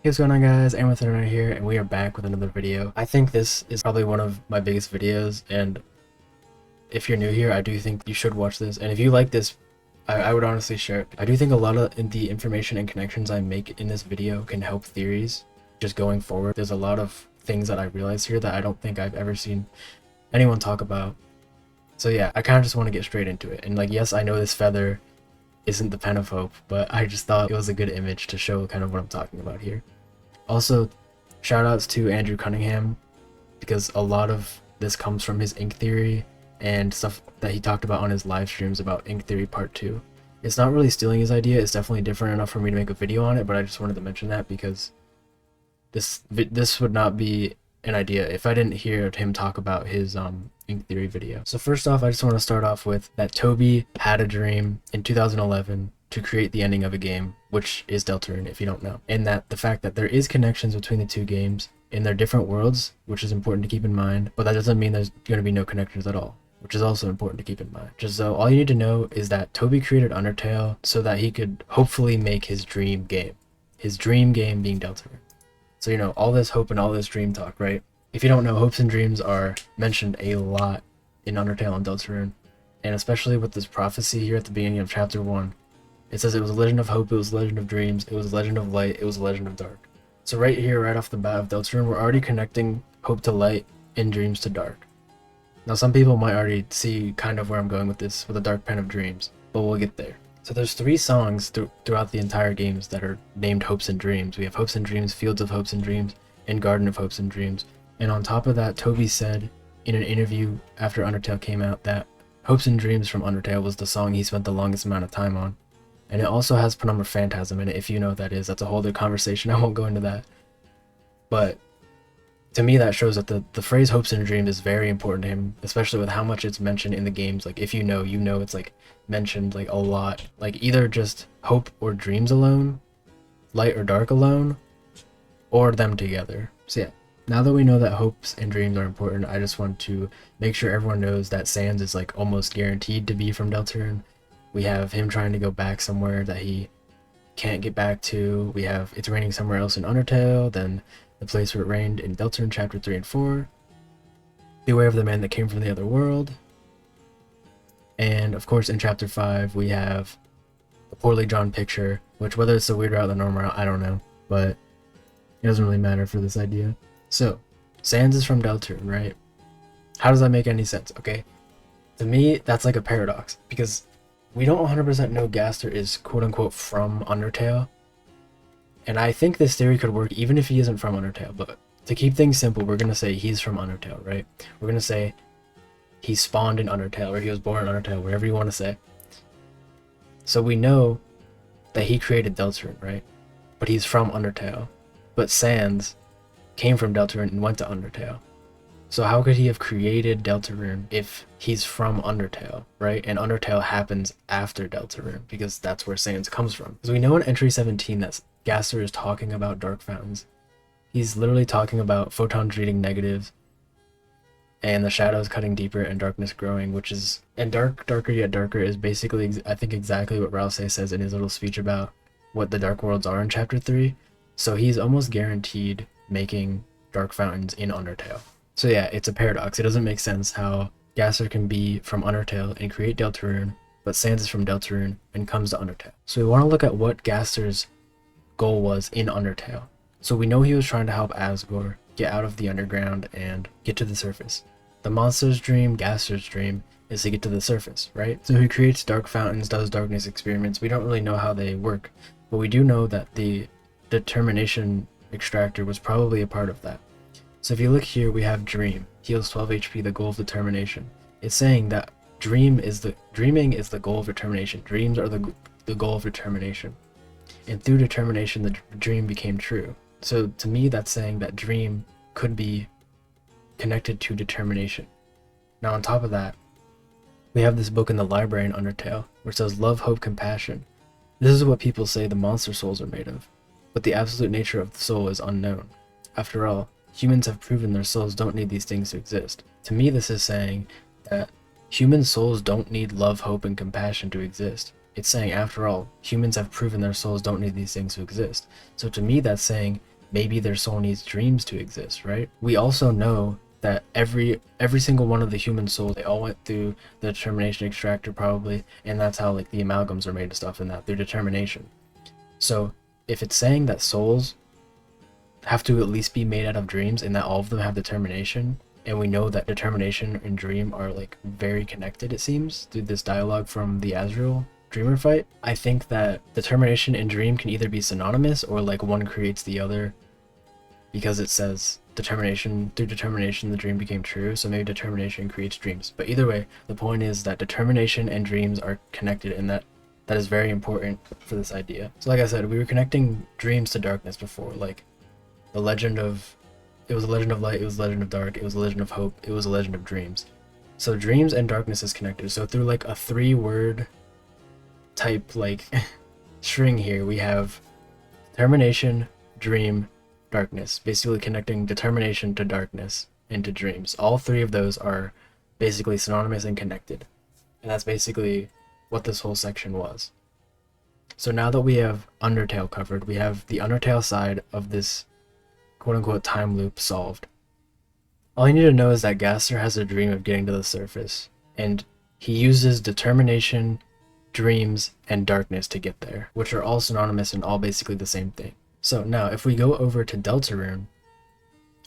Hey, what's going on, guys? I'm with Undertale here, and we are back with another video. I think this is probably one of my biggest videos, and if you're new here, I do think you should watch this. And if you like this, I would honestly share it. I do think a lot of the information and connections I make in this video can help theories just going forward. There's a lot of things that I realize here that I don't think I've ever seen anyone talk about. So yeah, I kind of just want to get straight into it. And like, yes, I know this feather isn't the pen of hope, but I just thought it was a good image to show kind of what I'm talking about here. Also, shoutouts to Andrew Cunningham, because a lot of this comes from his ink theory and stuff that he talked about on his live streams about ink theory part 2. It's not really stealing his idea, it's definitely different enough for me to make a video on it, but I just wanted to mention that because this would not be an idea if I didn't hear him talk about his ink theory video. So first off, I just want to start off with that Toby had a dream in 2011 to create the ending of a game, which is Deltarune, if you don't know. And that the fact that there is connections between the two games in their different worlds, which is important to keep in mind, but that doesn't mean there's going to be no connections at all, which is also important to keep in mind. Just so all you need to know is that Toby created Undertale so that he could hopefully make his dream game. His dream game being Deltarune. So, you know, all this hope and all this dream talk, right? If you don't know, hopes and dreams are mentioned a lot in Undertale and Deltarune, and especially with this prophecy here at the beginning of chapter 1. It says it was a legend of hope, it was a legend of dreams, it was a legend of light, it was a legend of dark. So right here, right off the bat of Deltarune, we're already connecting hope to light and dreams to dark. Now some people might already see kind of where I'm going with this, with the Dark Pen of Dreams, but we'll get there. So there's 3 songs throughout the entire games that are named Hopes and Dreams. We have Hopes and Dreams, Fields of Hopes and Dreams, and Garden of Hopes and Dreams. And on top of that, Toby said in an interview after Undertale came out that Hopes and Dreams from Undertale was the song he spent the longest amount of time on. And it also has Penumbra Phantasm in it, if you know what that is. That's a whole other conversation, I won't go into that. But to me, that shows that the phrase hopes and dreams is very important to him, especially with how much it's mentioned in the games. Like, if you know, it's like mentioned like a lot. Like, either just hope or dreams alone, light or dark alone, or them together. So yeah, now that we know that hopes and dreams are important, I just want to make sure everyone knows that Sans is like almost guaranteed to be from Deltarune. We have him trying to go back somewhere that he can't get back to. We have it's raining somewhere else in Undertale, then the place where it rained in Deltarune chapter 3 and 4. Beware of the man that came from the other world. And of course in chapter 5 we have a poorly drawn picture, which whether it's the weird route or the normal route, I don't know, but it doesn't really matter for this idea. So, Sans is from Deltarune, right? How does that make any sense? Okay, to me that's like a paradox, because we don't 100% know Gaster is quote-unquote from Undertale, and I think this theory could work even if he isn't from Undertale, but to keep things simple, we're going to say he's from Undertale, right? We're going to say he spawned in Undertale, or he was born in Undertale, whatever you want to say. So we know that he created Deltarune, right? But he's from Undertale. But Sans came from Deltarune and went to Undertale. So how could he have created Deltarune if he's from Undertale, right? And Undertale happens after Deltarune, because that's where Sans comes from. Because we know in entry 17 that Gaster is talking about dark fountains. He's literally talking about photons reading negatives, and the shadows cutting deeper and darkness growing, which is, and darker yet darker is basically, I think, exactly what Rouse says in his little speech about what the dark worlds are in chapter 3. So he's almost guaranteed making dark fountains in Undertale. So yeah, it's a paradox. It doesn't make sense how Gaster can be from Undertale and create Deltarune, but Sans is from Deltarune and comes to Undertale. So we want to look at what Gaster's goal was in Undertale. So we know he was trying to help Asgore get out of the underground and get to the surface. The monster's dream, Gaster's dream, is to get to the surface, right? So he creates dark fountains, does darkness experiments. We don't really know how they work, but we do know that the determination extractor was probably a part of that. So if you look here, we have Dream, heals 12 HP, the goal of determination. It's saying that dreaming is the goal of determination. Dreams are the goal of determination. And through determination, the dream became true. So to me, that's saying that dream could be connected to determination. Now on top of that, we have this book in the library in Undertale, where it says love, hope, compassion. This is what people say the monster souls are made of, but the absolute nature of the soul is unknown. After all, humans have proven their souls don't need these things to exist. To me, this is saying that human souls don't need love, hope, and compassion to exist. It's saying, after all, humans have proven their souls don't need these things to exist. So to me, that's saying maybe their soul needs dreams to exist, right? We also know that every single one of the human souls, they all went through the determination extractor probably, and that's how like the amalgams are made and stuff, and that through determination. So if it's saying that souls have to at least be made out of dreams and that all of them have determination, and we know that determination and dream are like very connected, it seems, through this dialogue from the Azrael Dreamer fight, I think that determination and dream can either be synonymous or like one creates the other, because it says determination, through determination the dream became true, so maybe determination creates dreams. But either way, the point is that determination and dreams are connected, and that is very important for this idea. So like I said, we were connecting dreams to darkness before, like the legend of, it was a legend of light, it was a legend of dark, it was a legend of hope, it was a legend of dreams. So dreams and darkness is connected. So through like a 3-word type like string here, we have determination, dream, darkness, basically connecting determination to darkness and to dreams. All 3 of those are basically synonymous and connected, and that's basically what this whole section was. So now that we have Undertale covered, we have the Undertale side of this quote-unquote time loop solved. All you need to know is that Gaster has a dream of getting to the surface, and he uses determination, dreams, and darkness to get there, which are all synonymous and all basically the same thing. So now, if we go over to Deltarune,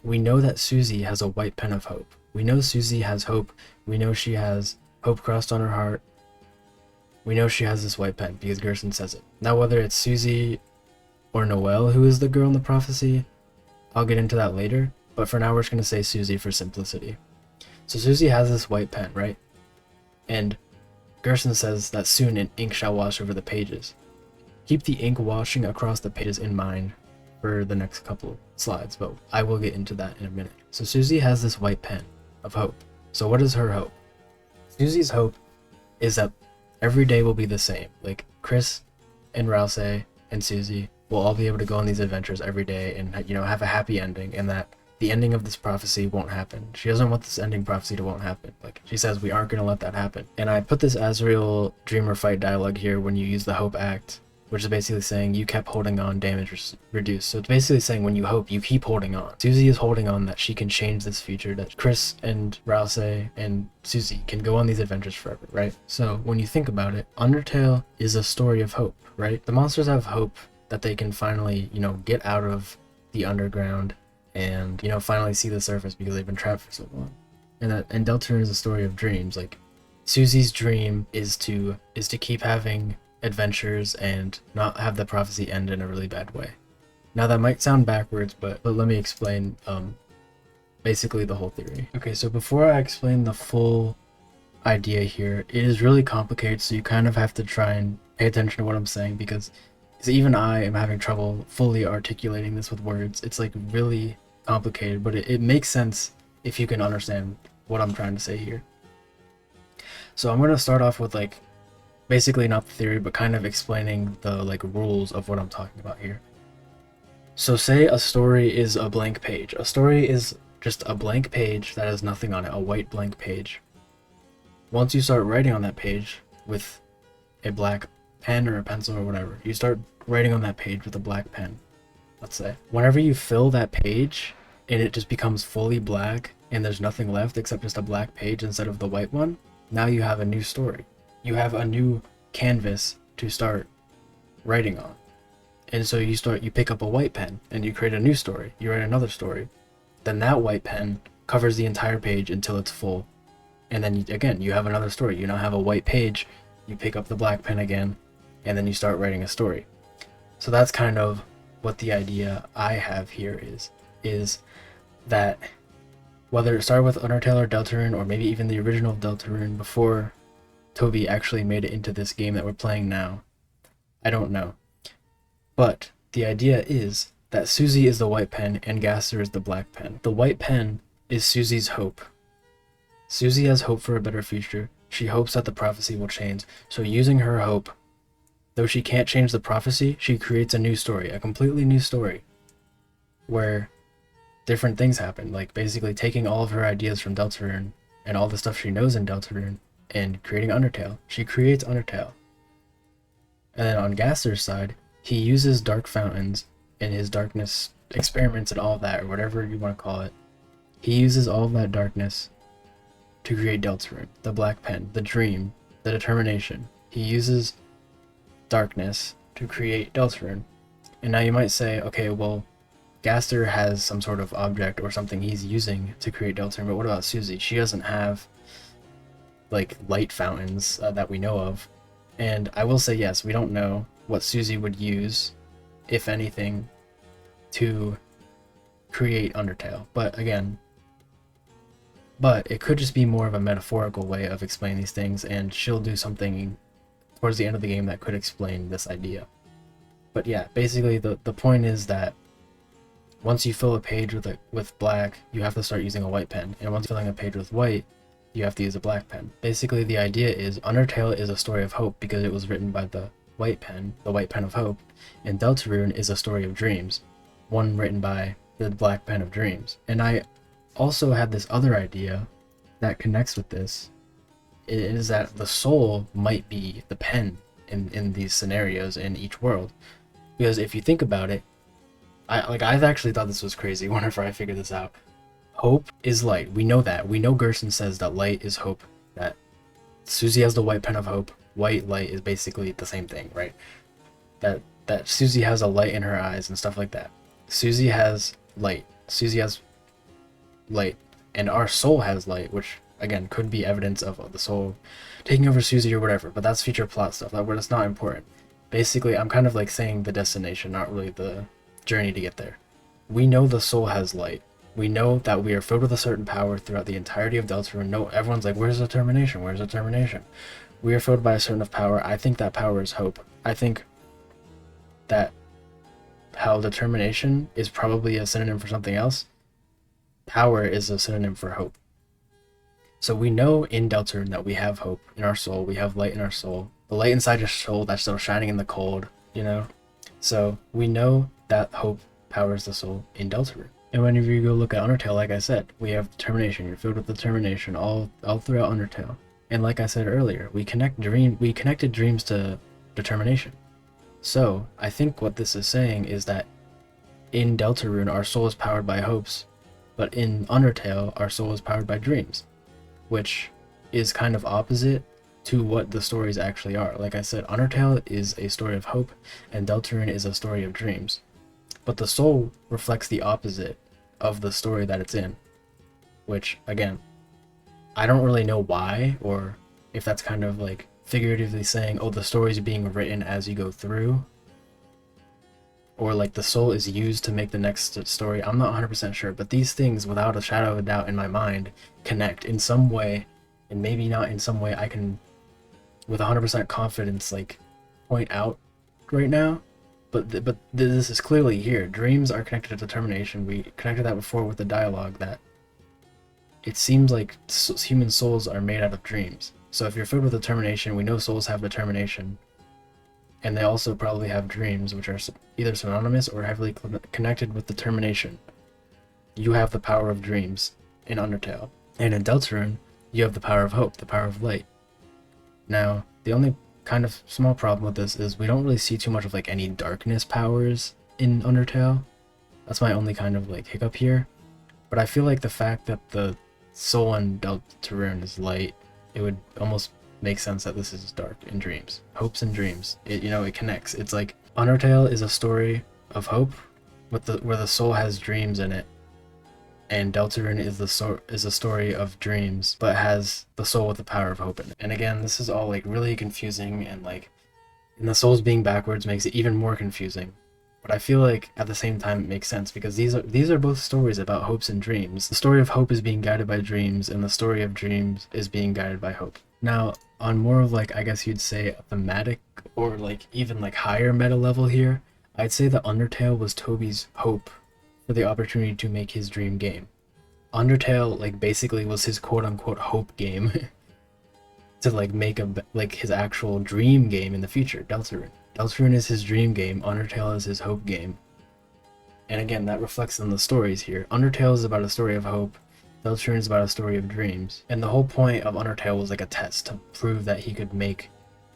we know that Susie has a white pen of hope. We know Susie has hope. We know she has hope crossed on her heart. We know she has this white pen because Gerson says it. Now, whether it's Susie or Noelle who is the girl in the prophecy, I'll get into that later, but for now we're just going to say Susie for simplicity. So Susie has this white pen, right? And Gerson says that soon an ink shall wash over the pages. Keep the ink washing across the pages in mind for the next couple slides, but I will get into that in a minute. So Susie has this white pen of hope. So what is her hope? Susie's hope is that every day will be the same. Like Chris and Rouse and Susie will all be able to go on these adventures every day and, you know, have a happy ending, and that the ending of this prophecy won't happen. She doesn't want this ending prophecy to won't happen. Like, she says we aren't going to let that happen. And I put this Azrael Dreamer fight dialogue here when you use the hope act, which is basically saying you kept holding on, damage reduced. So it's basically saying when you hope, you keep holding on. Susie is holding on that she can change this future, that Chris and Rouse and Susie can go on these adventures forever, right? So when you think about it, Undertale is a story of hope, right? The monsters have hope that they can finally, you know, get out of the underground and, you know, finally see the surface because they've been trapped for so long. And Deltarune is a story of dreams. Like, Susie's dream is to keep having adventures and not have the prophecy end in a really bad way. Now that might sound backwards, but let me explain basically the whole theory. Okay, so before I explain the full idea here, it is really complicated, so you kind of have to try and pay attention to what I'm saying, because even I am having trouble fully articulating this with words. It's like really complicated, but it makes sense if you can understand what I'm trying to say here. So I'm going to start off with like basically not the theory, but kind of explaining the like rules of what I'm talking about here. So say a story is a blank page. A story is just a blank page that has nothing on it, a white blank page. Once you start writing on that page with a black pen or a pencil or whatever, you start writing on that page with a black pen, let's say. Whenever you fill that page and it just becomes fully black and there's nothing left except just a black page instead of the white one, now you have a new story. You have a new canvas to start writing on. And so you pick up a white pen and you create a new story. You write another story. Then that white pen covers the entire page until it's full. And then again, you have another story. You now have a white page. You pick up the black pen again, and then you start writing a story. So that's kind of what the idea I have here is that whether it started with Undertale or Deltarune, or maybe even the original Deltarune before Toby actually made it into this game that we're playing now, I don't know. But the idea is that Susie is the white pen and Gaster is the black pen. The white pen is Susie's hope. Susie has hope for a better future. She hopes that the prophecy will change. So using her hope, though she can't change the prophecy, she creates a new story, a completely new story, where different things happen, like basically taking all of her ideas from Deltarune and all the stuff she knows in Deltarune and creating Undertale. She creates Undertale. And then on Gaster's side, he uses dark fountains in his darkness experiments and all of that, or whatever you want to call it, he uses all of that darkness to create Deltarune, the black pen, the dream, the determination. He uses darkness to create Deltarune. And now you might say, okay, well, Gaster has some sort of object or something he's using to create Deltarune, but what about Susie? She doesn't have, like, light fountains that we know of. And I will say, yes, we don't know what Susie would use, if anything, to create Undertale. But again, it could just be more of a metaphorical way of explaining these things, and she'll do something towards the end of the game that could explain this idea. But yeah, basically the point is that once you fill a page with black, you have to start using a white pen, and once filling a page with white, you have to use a black pen. Basically, the idea is Undertale is a story of hope because it was written by the white pen of hope, and Deltarune is a story of dreams, one written by the black pen of dreams. And I also had this other idea that connects with this, is that the soul might be the pen in these scenarios in each world. Because if you think about it, I've actually thought this was crazy whenever I figured this out. Hope is light. We know that. We know Gerson says that light is hope. That Susie has the white pen of hope. White light is basically the same thing, right? That Susie has a light in her eyes and stuff like that. Susie has light. Susie has light. And our soul has light, which again could be evidence of the soul taking over Susie or whatever, but that's future plot stuff. That's not important. Basically, I'm kind of like saying the destination, not really the journey to get there. We know the soul has light. We know that we are filled with a certain power throughout the entirety of Deltarune. No, everyone's like, where's determination? Where's determination? We are filled by a certain of power. I think that power is hope. I think that how determination is probably a synonym for something else, power is a synonym for hope. So we know in Deltarune that we have hope in our soul. We have light in our soul. The light inside your soul that's still shining in the cold, you know? So we know that hope powers the soul in Deltarune. And whenever you go look at Undertale, like I said, we have determination. You're filled with determination all throughout Undertale. And like I said earlier, we connected dreams to determination. So I think what this is saying is that in Deltarune, our soul is powered by hopes, but in Undertale, our soul is powered by dreams, which is kind of opposite to what the stories actually are. Like I said, Undertale is a story of hope, and Deltarune is a story of dreams. But the soul reflects the opposite of the story that it's in, which, again, I don't really know why, or if that's kind of like figuratively saying, oh, the story's being written as you go through, or like the soul is used to make the next story. I'm not 100% sure, but these things, without a shadow of a doubt in my mind, connect in some way, and maybe not in some way I can, with 100% confidence, like, point out right now. But this is clearly here. Dreams are connected to determination. We connected that before with the dialogue, that it seems like human souls are made out of dreams. So if you're filled with determination, we know souls have determination. And they also probably have dreams, which are either synonymous or heavily connected with determination. You have the power of dreams in Undertale. And in Deltarune, you have the power of hope, the power of light. Now, the only kind of small problem with this is we don't really see too much of like any darkness powers in Undertale. That's my only kind of like hiccup here. But I feel like the fact that the soul in Deltarune is light, it would almost make sense that this is dark in dreams. Hopes and dreams. It connects. It's like Undertale is a story of hope where the soul has dreams in it. And Deltarune is a story of dreams, but has the soul with the power of hope in it. And again, this is all like really confusing, and the souls being backwards makes it even more confusing. But I feel like at the same time it makes sense, because these are both stories about hopes and dreams. The story of hope is being guided by dreams, and the story of dreams is being guided by hope. Now, on more of like, I guess you'd say, a thematic or like even like higher meta level here, I'd say that Undertale was Toby's hope for the opportunity to make his dream game. Undertale like basically was his quote-unquote hope game to like make his actual dream game in the future. Deltarune is his dream game, Undertale is his hope game. And again, that reflects in the stories here. Undertale is about a story of hope, Deltarune is about a story of dreams. And the whole point of Undertale was like a test to prove that he could make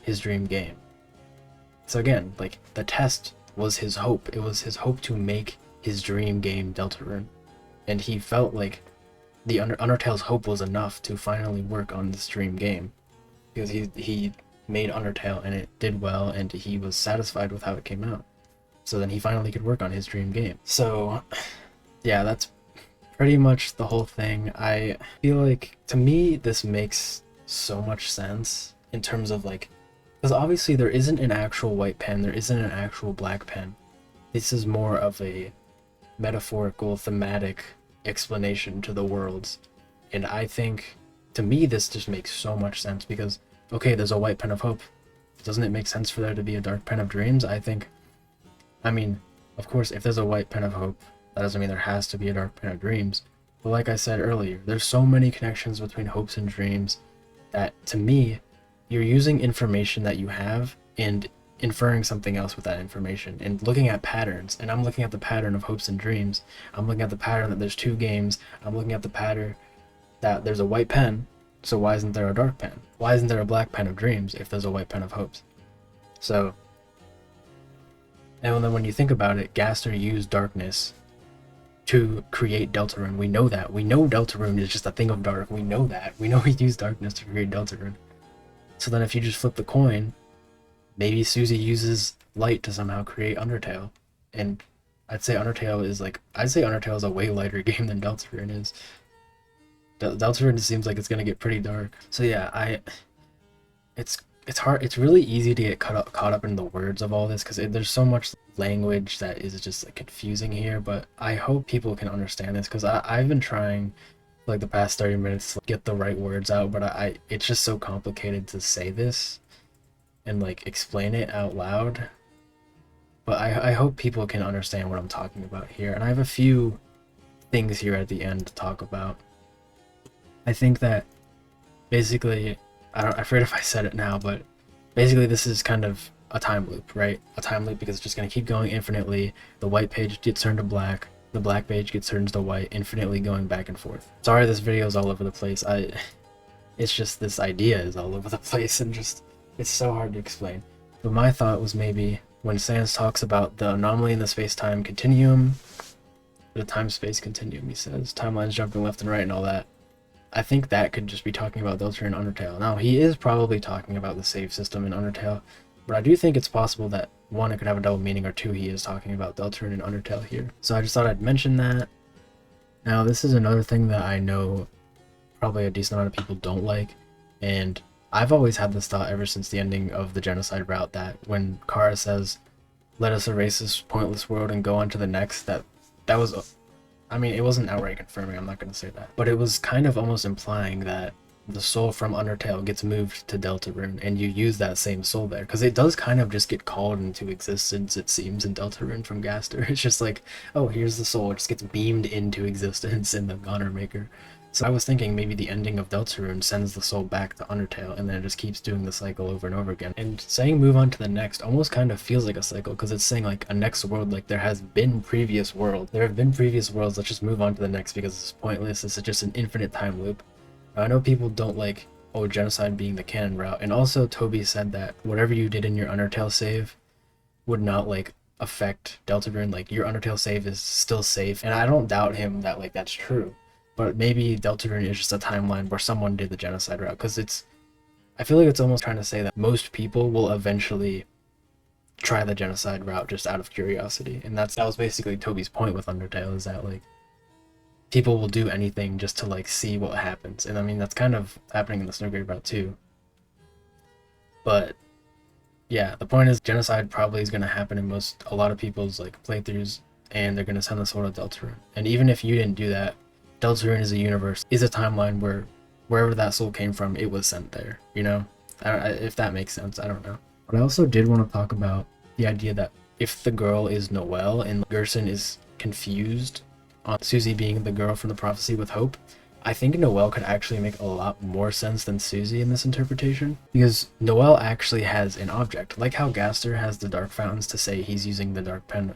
his dream game. So again, like the test was his hope. It was his hope to make his dream game Deltarune, and he felt like the Undertale's hope was enough to finally work on this dream game, because he made Undertale and it did well, and he was satisfied with how it came out. So then he finally could work on his dream game. So yeah, that's pretty much the whole thing. I feel like, to me, this makes so much sense in terms of like, because obviously there isn't an actual white pen, there isn't an actual black pen. This is more of a metaphorical, thematic explanation to the worlds. And I think, to me, this just makes so much sense, because, okay, there's a white pen of hope. Doesn't it make sense for there to be a dark pen of dreams? I mean, of course, if there's a white pen of hope, that doesn't mean there has to be a dark pen of dreams. But like I said earlier, there's so many connections between hopes and dreams that, to me, you're using information that you have and inferring something else with that information and looking at patterns. And I'm looking at the pattern of hopes and dreams. I'm looking at the pattern that there's two games. I'm looking at the pattern that there's a white pen. So why isn't there a dark pen? Why isn't there a black pen of dreams if there's a white pen of hopes? So, and then when you think about it, Gaster used darkness to create Deltarune. We know that. We know Deltarune is just a thing of dark. We know that. We know he used darkness to create Deltarune. So then if you just flip the coin, maybe Susie uses light to somehow create Undertale. And I'd say Undertale is a way lighter game than Deltarune is. Deltarune seems like it's gonna get pretty dark. So yeah, it's hard. It's really easy to get caught up in the words of all this, because there's so much language that is just like confusing here. But I hope people can understand this, because I've been trying like the past 30 minutes to get the right words out, but it's just so complicated to say this and like explain it out loud. But I hope people can understand what I'm talking about here, and I have a few things here at the end to talk about. I think that basically, I forget if I said it now, but basically this is kind of a time loop, right? A time loop, because it's just going to keep going infinitely. The white page gets turned to black, the black page gets turned to white, infinitely going back and forth. Sorry this video is all over the place. It's just this idea is all over the place, and just, it's so hard to explain. But my thought was, maybe when Sans talks about the anomaly in the space-time continuum, the time-space continuum, he says, timelines jumping left and right and all that, I think that could just be talking about Deltarune and Undertale. Now, he is probably talking about the save system in Undertale, but I do think it's possible that, one, it could have a double meaning, or two, he is talking about Deltarune and Undertale here. So I just thought I'd mention that. Now, this is another thing that I know probably a decent amount of people don't like, and I've always had this thought ever since the ending of the genocide route, that when Kara says, "Let us erase this pointless world and go on to the next," that was... I mean, it wasn't outright confirming, I'm not going to say that, but it was kind of almost implying that the soul from Undertale gets moved to Deltarune, and you use that same soul there, because it does kind of just get called into existence, it seems, in Deltarune from Gaster. It's just like, oh, here's the soul, it just gets beamed into existence in the Honor Maker. So I was thinking maybe the ending of Deltarune sends the soul back to Undertale, and then it just keeps doing the cycle over and over again. And saying move on to the next almost kind of feels like a cycle, because it's saying like a next world, like there has been previous world. There have been previous worlds, let's just move on to the next because it's pointless, this is just an infinite time loop. I know people don't like, oh, genocide being the canon route, and also Toby said that whatever you did in your Undertale save would not like affect Deltarune, like your Undertale save is still safe, and I don't doubt him that like that's true. But maybe Deltarune is just a timeline where someone did the genocide route, because I feel like it's almost trying to say that most people will eventually try the genocide route just out of curiosity, and that was basically Toby's point with Undertale, is that like people will do anything just to like see what happens. And I mean, that's kind of happening in the Snowgrave route too. But yeah, the point is genocide probably is going to happen in a lot of people's like playthroughs, and they're going to send the soul to Deltarune. And even if you didn't do that, Deltarune is a universe, is a timeline where wherever that soul came from, it was sent there, you know? If that makes sense, I don't know. But I also did want to talk about the idea that if the girl is Noelle and Gerson is confused on Susie being the girl from the prophecy with hope, I think Noelle could actually make a lot more sense than Susie in this interpretation, because Noelle actually has an object, like how Gaster has the dark fountains to say he's using the dark pen,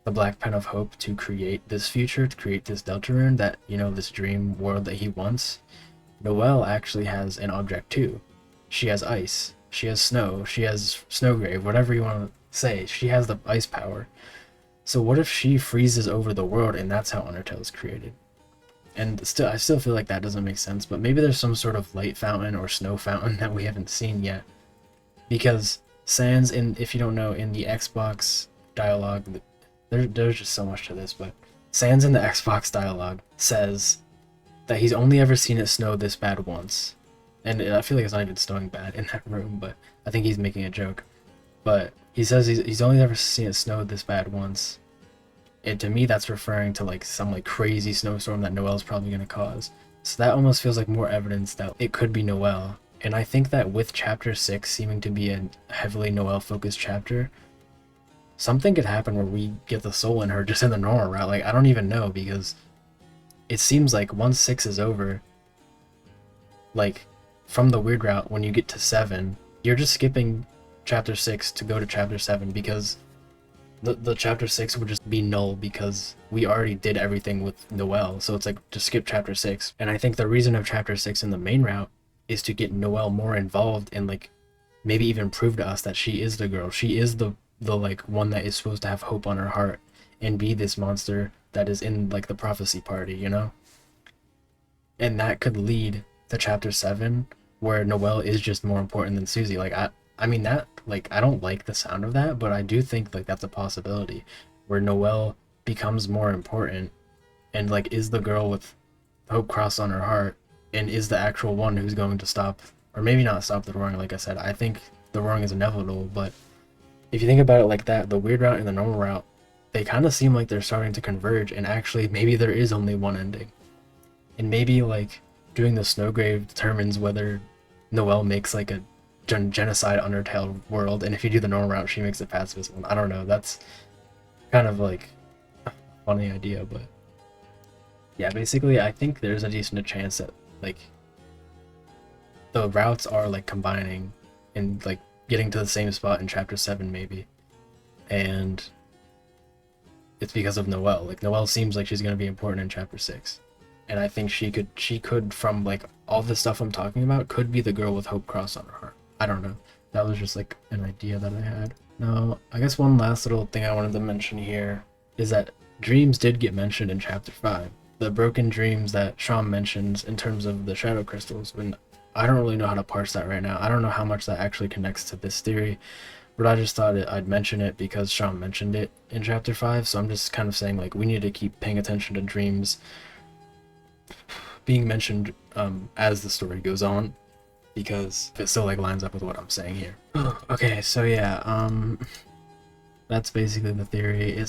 the black pen of hope, to create this future, to create this Deltarune, that, you know, this dream world that he wants. Noelle actually has an object too. She has ice, she has snow, she has Snowgrave, whatever you want to say. She has the ice power. So what if she freezes over the world and that's how Undertale is created? And still, I still feel like that doesn't make sense, but maybe there's some sort of light fountain or snow fountain that we haven't seen yet. Because Sans, if you don't know, in the Xbox dialogue, there's just so much to this, but Sans in the Xbox dialogue says that he's only ever seen it snow this bad once. And I feel like it's not even snowing bad in that room, but I think he's making a joke. But he says he's only ever seen it snow this bad once. And to me, that's referring to like some like crazy snowstorm that Noelle's probably going to cause. So that almost feels like more evidence that it could be Noelle. And I think that with chapter 6 seeming to be a heavily Noelle focused chapter, something could happen where we get the soul in her just in the normal route. Like, I don't even know, because it seems like once 6 is over, like from the weird route, when you get to 7, you're just skipping chapter 6 to go to chapter 7, because the chapter 6 would just be null because we already did everything with Noelle. So it's like, just skip chapter 6. And I think the reason of chapter 6 in the main route is to get Noelle more involved and like maybe even prove to us that she is the girl. She is the like one that is supposed to have hope on her heart and be this monster that is in like the prophecy party, you know? And that could lead to chapter 7 where Noelle is just more important than Susie. Like I mean that, like, I don't like the sound of that, but I do think like that's a possibility where Noelle becomes more important and like is the girl with hope crossed on her heart and is the actual one who's going to stop, or maybe not stop the roaring. Like I said, I think the roaring is inevitable, but if you think about it like that, the weird route and the normal route, they kind of seem like they're starting to converge, and actually maybe there is only one ending. And maybe like doing the Snowgrave determines whether Noelle makes like a genocide Undertale world, and if you do the normal route, she makes a pacifist one. I don't know, that's kind of like a funny idea, but yeah, basically I think there's a decent chance that like the routes are like combining and like getting to the same spot in chapter 7 maybe, and it's because of Noelle. Like Noelle seems like she's going to be important in chapter 6, and I think she could from like all the stuff I'm talking about could be the girl with hope crossed on her heart. I don't know, that was just like an idea that I had. Now I guess one last little thing I wanted to mention here is that dreams did get mentioned in chapter 5. The broken dreams that Sham mentions in terms of the shadow crystals, when I don't really know how to parse that right now. I don't know how much that actually connects to this theory, but I just thought I'd mention it because Sham mentioned it in chapter 5, so I'm just kind of saying like we need to keep paying attention to dreams being mentioned as the story goes on, because it still like lines up with what I'm saying here. Okay, so yeah, that's basically the theory.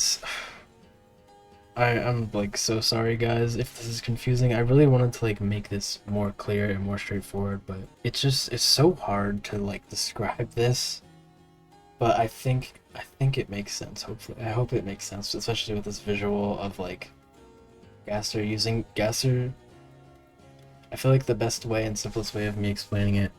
I'm like so sorry guys if this is confusing. I really wanted to like make this more clear and more straightforward, but it's so hard to like describe this. But I think it makes sense, hopefully. I hope it makes sense, especially with this visual of like Gaster using Gaster. I feel like the best way and simplest way of me explaining it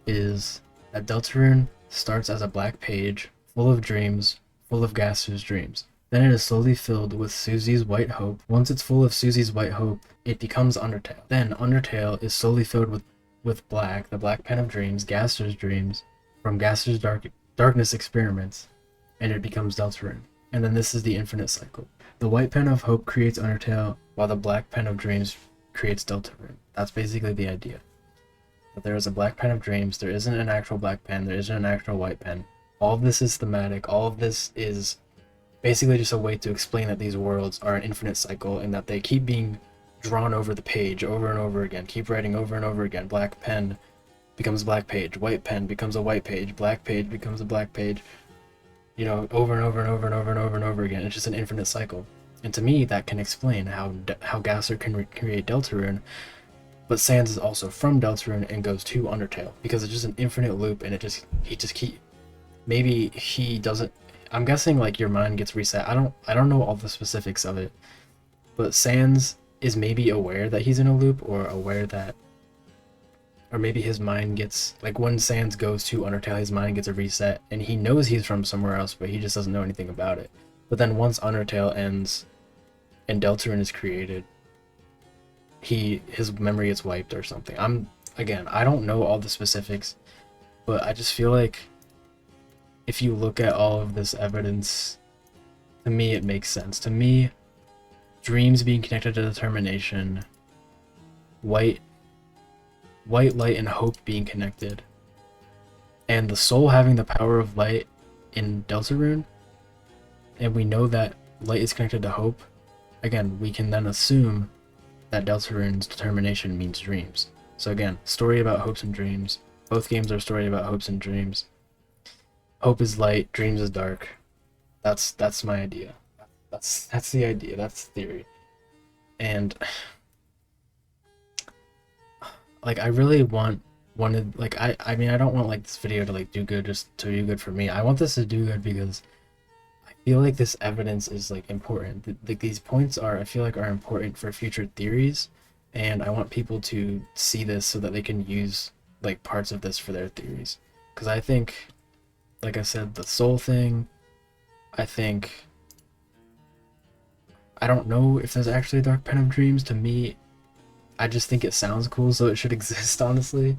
is that Deltarune starts as a black page full of dreams, full of Gaster's dreams. Then it is slowly filled with Susie's white hope. Once it's full of Susie's white hope, it becomes Undertale. Then Undertale is slowly filled with black, the black pen of dreams, Gaster's dreams, from Gaster's darkness experiments, and it becomes Deltarune. And then this is the infinite cycle. The white pen of hope creates Undertale, while the black pen of dreams creates Deltarune. That's basically the idea. But there is a black pen of dreams, there isn't an actual black pen, there isn't an actual white pen. All of this is thematic, all of this is basically just a way to explain that these worlds are an infinite cycle and that they keep being drawn over the page over and over again, keep writing over and over again. Black pen becomes black page, white pen becomes a white page, black page becomes a black page, you know, over and over and over and over and over and over again. It's just an infinite cycle. And to me, that can explain how Gaster can recreate Deltarune, but Sans is also from Deltarune and goes to Undertale, because it's just an infinite loop, and maybe he doesn't. I'm guessing like your mind gets reset. I don't know all the specifics of it, but Sans is maybe aware that he's in a loop, or aware that, or maybe his mind gets, like when Sans goes to Undertale, his mind gets a reset, and he knows he's from somewhere else, but he just doesn't know anything about it. But then once Undertale ends and Deltarune is created, his memory gets wiped or something. I don't know all the specifics, but I just feel like if you look at all of this evidence to me it makes sense. To me, dreams being connected to determination, white light and hope being connected, and the soul having the power of light in Deltarune, and we know that light is connected to hope. Again, we can then assume that Deltarune's determination means dreams. So again, story about hopes and dreams. Both games are a story about hopes and dreams. Hope is light, dreams is dark. That's my idea. That's the idea. That's the theory. And like I really wanted like I mean I don't want like this video to like do good just to do good for me. I want this to do good because I feel like this evidence is like important. Like these points are I feel like are important for future theories, and I want people to see this so that they can use like parts of this for their theories. Because I think, like I said, the soul thing, I don't know if there's actually a dark pen of dreams. To me, I just think it sounds cool, so it should exist, honestly.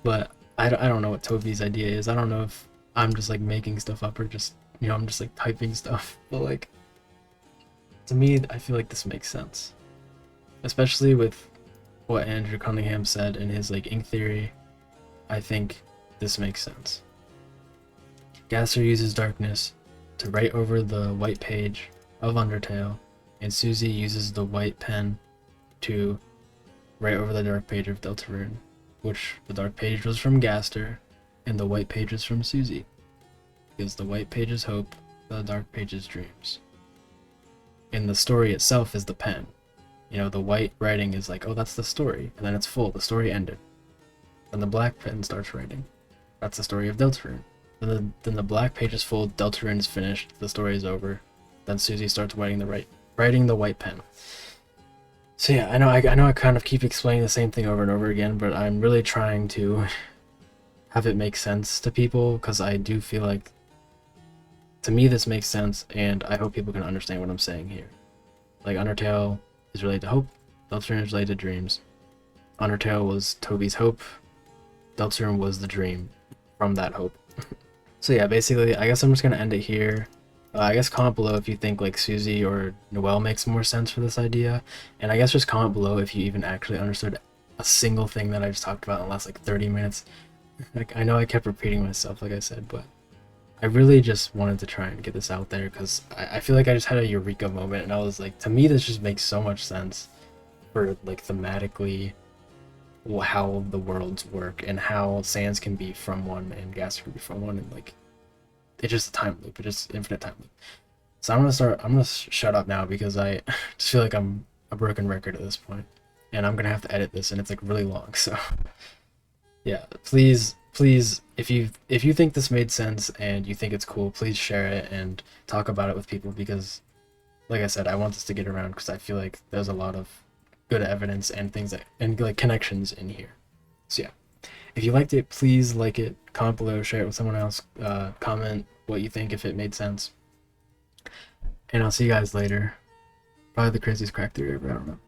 But I don't know what Toby's idea is. I don't know if I'm just like making stuff up or just, you know, I'm just like typing stuff. But like, to me, I feel like this makes sense. Especially with what Andrew Cunningham said in his like ink theory, I think this makes sense. Gaster uses darkness to write over the white page of Undertale, and Susie uses the white pen to write over the dark page of Deltarune, which the dark page was from Gaster, and the white page is from Susie. Because the white page is hope, the dark page is dreams. And the story itself is the pen. You know, the white writing is like, oh, that's the story, and then it's full, the story ended. Then the black pen starts writing. That's the story of Deltarune. Then the black page is full, Deltarune is finished, the story is over. Then Susie starts writing the white pen. So yeah, I know I kind of keep explaining the same thing over and over again, but I'm really trying to have it make sense to people, because I do feel like, to me this makes sense, and I hope people can understand what I'm saying here. Like, Undertale is related to hope, Deltarune is related to dreams. Undertale was Toby's hope, Deltarune was the dream from that hope. So yeah, basically, I guess I'm just gonna end it here. I guess comment below if you think like Susie or Noelle makes more sense for this idea, and I guess just comment below if you even actually understood a single thing that I just talked about in the last like 30 minutes. Like, I know I kept repeating myself, like I said, but I really just wanted to try and get this out there because I feel like I just had a eureka moment, and I was like, to me this just makes so much sense for like thematically how the worlds work and how Sans can be from one and Gaster can be from one, and like it's just a time loop, it's just infinite time loop. So I'm gonna shut up now because I just feel like I'm a broken record at this point, and I'm gonna have to edit this, and it's like really long. So yeah, please if you think this made sense and you think it's cool, please share it and talk about it with people, because like I said, I want this to get around because I feel like there's a lot of good evidence and things that and like connections in here. So yeah, if you liked it, please like it, comment below, share it with someone else, comment what you think if it made sense, and I'll see you guys later. Probably the craziest crack theory ever, I don't know.